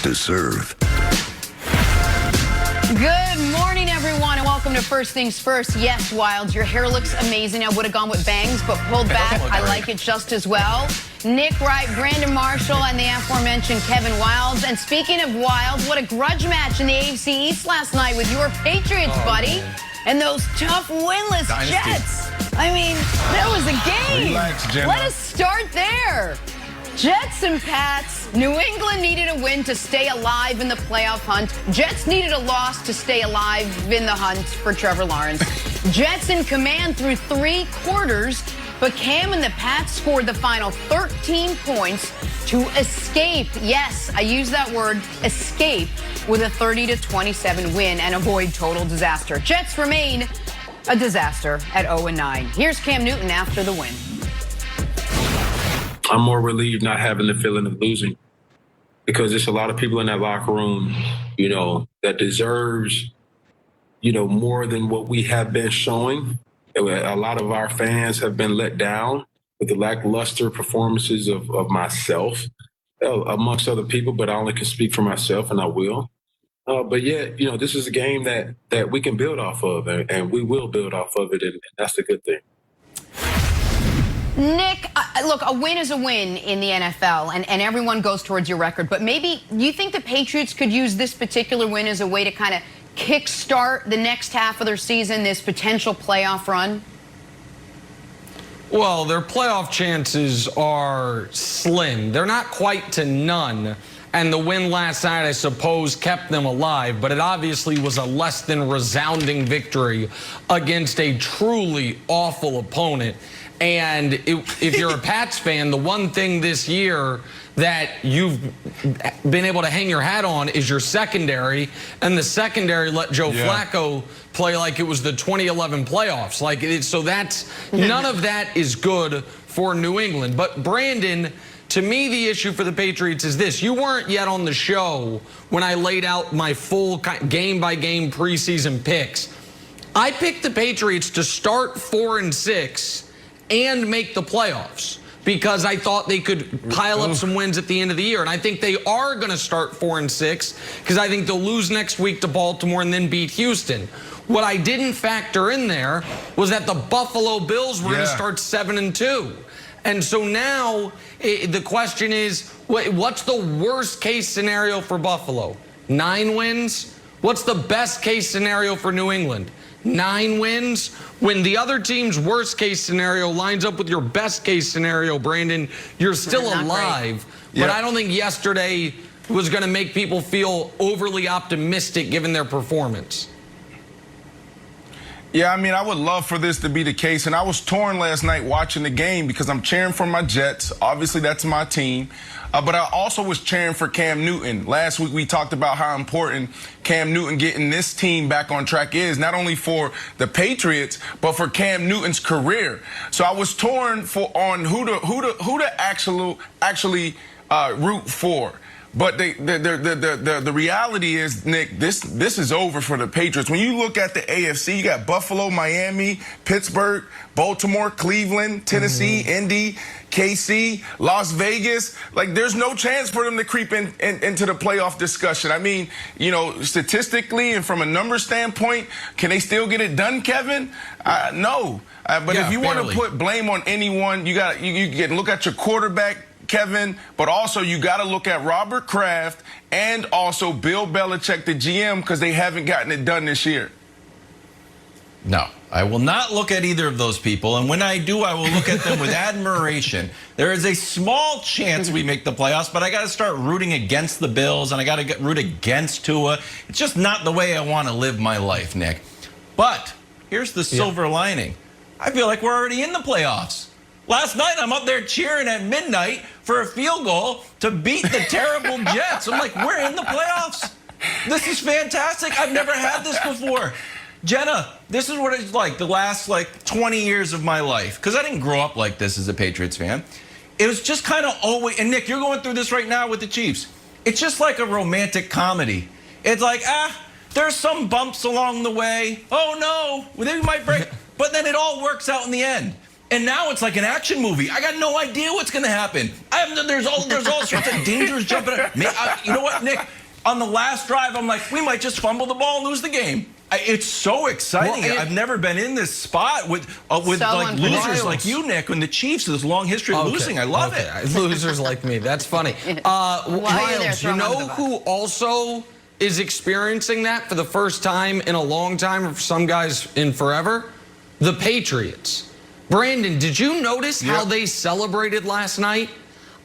deserve. Good morning, everyone, and welcome to First Things First. Yes, Wilds, your hair looks amazing. I would have gone with bangs, but pulled back. I like it just as well. Nick Wright, Brandon Marshall, and the aforementioned Kevin Wilds. And speaking of Wilds, what a grudge match in the AFC East last night with your Patriots, buddy, and those tough winless Jets. I mean, that was a game. Relax, Jenna. Let us start there. Jets and Pats. New England needed a win to stay alive in the playoff hunt. Jets needed a loss to stay alive in the hunt for Trevor Lawrence. Jets in command through 3 quarters, but Cam and the Pats scored the final 13 points to escape. Yes, I use that word, escape, with a 30-27 win and avoid total disaster. Jets remain a disaster at 0-9. Here's Cam Newton after the win. I'm more relieved not having the feeling of losing, because there's a lot of people in that locker room, that deserves, more than what we have been showing. A lot of our fans have been let down with the lackluster performances of myself, amongst other people, but I only can speak for myself, and I will. But yet, this is a game that we can build off of, and we will build off of it, and that's the good thing. Nick, look, a win is a win in the NFL, and everyone goes towards your record. But maybe you think the Patriots could use this particular win as a way to kind of kickstart the next half of their season, this potential playoff run? Well, their playoff chances are slim. They're not quite to none. And the win last night, I suppose, kept them alive, but it obviously was a less than resounding victory against a truly awful opponent. And if you're a Pats fan, the one thing this year that you've been able to hang your hat on is your secondary, and the secondary let Joe Flacco play like it was the 2011 playoffs. So that's none of that is good for New England. But Brandon, to me, the issue for the Patriots is this. You weren't yet on the show when I laid out my full game-by-game preseason picks. I picked the Patriots to start 4-6 and make the playoffs because I thought they could pile up some wins at the end of the year. And I think they are going to start 4-6 because I think they'll lose next week to Baltimore and then beat Houston. What I didn't factor in there was that the Buffalo Bills were going to start 7-2. And so now the question is, what's the worst case scenario for Buffalo? 9 wins? What's the best case scenario for New England? 9 wins? When the other team's worst case scenario lines up with your best case scenario, Brandon, you're still alive. But I don't think yesterday was going to make people feel overly optimistic given their performance. Yeah, I mean, I would love for this to be the case. And I was torn last night watching the game because I'm cheering for my Jets. Obviously, that's my team. But I also was cheering for Cam Newton. Last week, we talked about how important Cam Newton getting this team back on track is, not only for the Patriots, but for Cam Newton's career. So I was torn on who to actually root for. But the reality is, Nick, this is over for the Patriots. When you look at the AFC, you got Buffalo, Miami, Pittsburgh, Baltimore, Cleveland, Tennessee, Indy, KC, Las Vegas. Like, there's no chance for them to creep into the playoff discussion. I mean, statistically and from a number standpoint, can they still get it done, Kevin? No. But if you want to put blame on anyone, you can look at your quarterback, Kevin, but also you got to look at Robert Kraft and also Bill Belichick, the GM, because they haven't gotten it done this year. No, I will not look at either of those people. And when I do, I will look at them with admiration. There is a small chance we make the playoffs, but I got to start rooting against the Bills, and I got to root against Tua. It's just not the way I want to live my life, Nick. But here's the silver lining. I feel like we're already in the playoffs. Last night, I'm up there cheering at midnight for a field goal to beat the terrible Jets. I'm like, we're in the playoffs. This is fantastic. I've never had this before. Jenna, this is what it's like the last 20 years of my life, because I didn't grow up like this as a Patriots fan. It was just kind of always, and Nick, you're going through this right now with the Chiefs. It's just like a romantic comedy. It's like, there's some bumps along the way. Oh no, well, they might break, but then it all works out in the end. And now it's like an action movie. I got no idea what's going to happen. There's all sorts of dangers jumping out. You know what, Nick? On the last drive, I'm like, we might just fumble the ball and lose the game. It's so exciting. Well, I've never been in this spot with so like losers like you, Nick, and the Chiefs. This long history of losing. I love it. Losers like me. That's funny. Wild, you know who also is experiencing that for the first time in a long time, or for some guys in forever? The Patriots. Brandon, did you notice how they celebrated last night?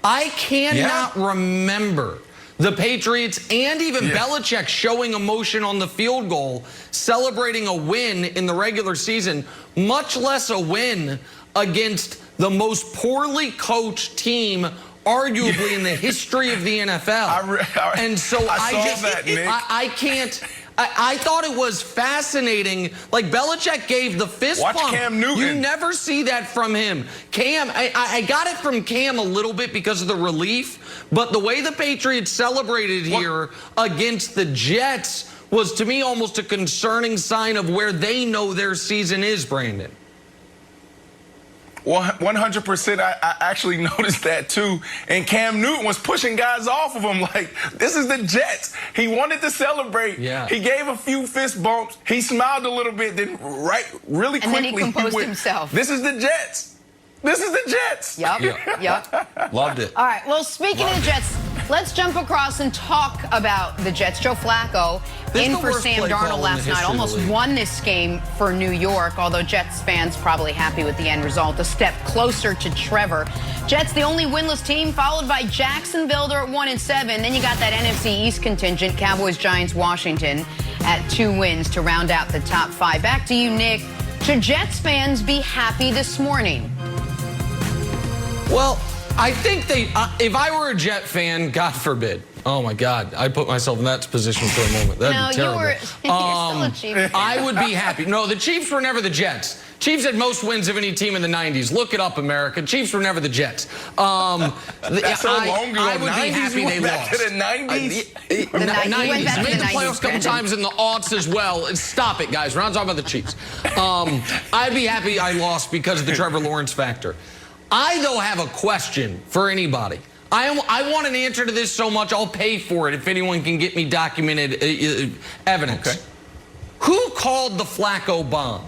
I cannot remember the Patriots and even Belichick showing emotion on the field goal, celebrating a win in the regular season, much less a win against the most poorly coached team arguably in the history of the NFL. And so I can't. I thought it was fascinating. Like, Belichick gave the fist Watch pump. Cam Newton. You never see that from him. Cam, I got it from Cam a little bit because of the relief, but the way the Patriots celebrated here against the Jets was, to me, almost a concerning sign of where they know their season is, Brandon. Well, 100%. I actually noticed that too. And Cam Newton was pushing guys off of him like, this is the Jets. He wanted to celebrate. Yeah. He gave a few fist bumps. He smiled a little bit, then really quickly. And then he composed himself. This is the Jets. This is the Jets. Yep. Loved it. All right, well, speaking of the Jets, let's jump across and talk about the Jets. Joe Flacco in for Sam Darnold last night. Almost won this game for New York, although Jets fans probably happy with the end result. A step closer to Trevor. Jets, the only winless team, followed by Jacksonville. They're at 1-7. Then you got that NFC East contingent, Cowboys, Giants, Washington, at 2 wins to round out the top 5. Back to you, Nick. Should Jets fans be happy this morning? Well, I think if I were a Jet fan, God forbid. Oh, my God. I put myself in that position for a moment. That'd be terrible. You're still a Chiefs fan. I would be happy. No, the Chiefs were never the Jets. Chiefs had most wins of any team in the 90s. Look it up, America. Chiefs were never the Jets. That's so long ago. I would be happy they lost. To the 90s? The 90s. Made the playoffs a couple times in the aughts as well. Stop it, guys. We're not talking about the Chiefs. I'd be happy I lost because of the Trevor Lawrence factor. I, though, have a question for anybody. I want an answer to this so much I'll pay for it if anyone can get me documented evidence. Okay. Who called the Flacco bomb?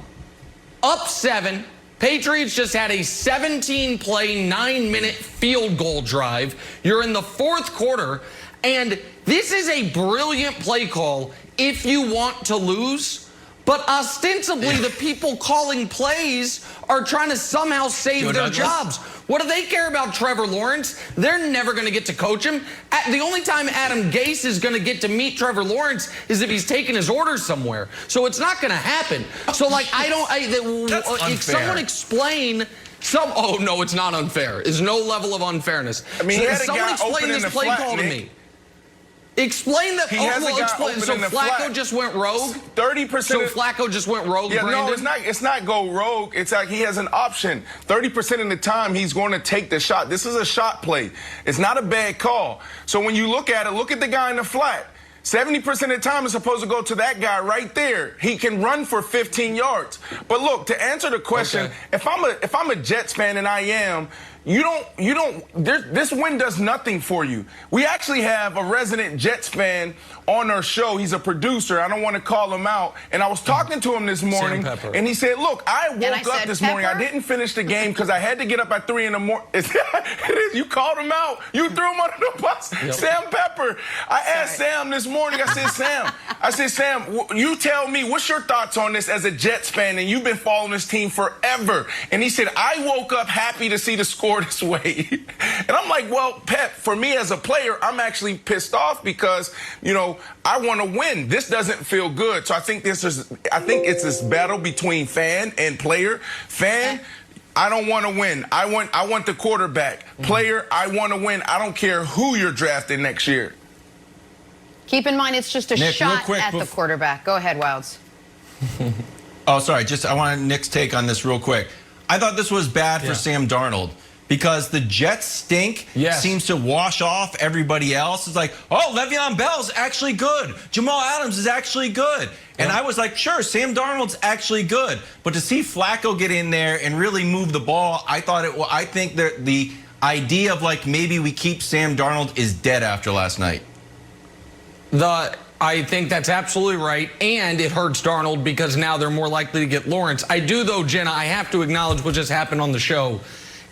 Up 7. Patriots just had a 17-play, 9-minute field goal drive. You're in the 4th quarter, and this is a brilliant play call if you want to lose. But ostensibly, the people calling plays are trying to somehow save their jobs. What do they care about Trevor Lawrence? They're never going to get to coach him. The only time Adam Gase is going to get to meet Trevor Lawrence is if he's taking his orders somewhere. So it's not going to happen. So, like, if someone explain... Oh, no, it's not unfair. There's no level of unfairness. I mean, someone explain this play call to me. Explain that. So Flacco just went rogue? 30%. So Flacco just went rogue, yeah, Brandon? No, it's not go rogue. It's like he has an option. 30% of the time, he's going to take the shot. This is a shot play. It's not a bad call. So when you look at it, look at the guy in the flat. 70% of the time, it's supposed to go to that guy right there. He can run for 15 yards. But look, to answer the question, if I'm a Jets fan, and I am, this win does nothing for you. We actually have a resident Jets fan on our show. He's a producer. I don't want to call him out. And I was talking to him this morning, and he said, look, I woke up this morning. I didn't finish the game because I had to get up at 3 in the morning. You called him out. You threw him under the bus. Yep. Sam Pepper. I asked Sam this morning. I said, Sam, you tell me, what's your thoughts on this as a Jets fan? And you've been following this team forever. And he said, I woke up happy to see the score this way. And I'm like, well, Pep, for me as a player, I'm actually pissed off because, I want to win. This doesn't feel good. So I think it's this battle between fan and player. Fan, I don't want to win. I want the quarterback. Player, I want to win. I don't care who you're drafting next year. Keep in mind, it's just a shot at the quarterback. Go ahead, Wilds. Oh, sorry. I wanted Nick's take on this real quick. I thought this was bad for Sam Darnold because the Jets stink seems to wash off everybody else. It's like, oh, Le'Veon Bell's actually good. Jamal Adams is actually good. And I was like, sure, Sam Darnold's actually good. But to see Flacco get in there and really move the ball, I think that the idea of like maybe we keep Sam Darnold is dead after last night. I think that's absolutely right, and it hurts Darnold because now they're more likely to get Lawrence. I do, though, Jenna, I have to acknowledge what just happened on the show.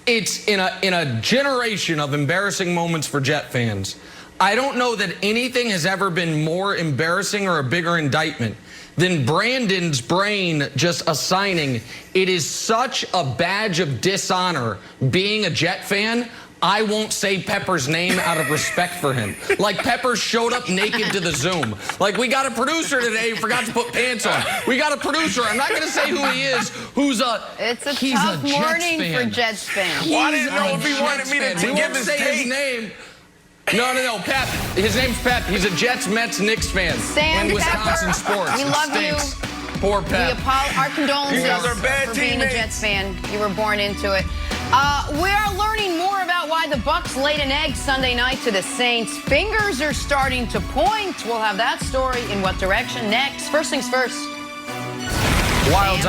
It's in a generation of embarrassing moments for Jet fans. I don't know that anything has ever been more embarrassing or a bigger indictment than Brandon's brain just assigning it is such a badge of dishonor being a Jet fan. I won't say Pepper's name out of respect for him. Like Pepper showed up naked to the Zoom. Like, we got a producer today who forgot to put pants on. We got a producer, I'm not going to say who he is, It's a tough morning for Jets fans. Well, I didn't know if he wanted me to give his his name. No, Pep. His name's Pep. He's a Jets, Mets, Knicks fan. Sam and Wisconsin Pepper, sports. we love Stinks. you. Poor Pep. Our condolences You guys are bad for being a teammates. Jets fan. You were born into it. We are learning more about why the Bucs laid an egg Sunday night to the Saints. Fingers are starting to point. We'll have that story in what direction next. First things first. Wild.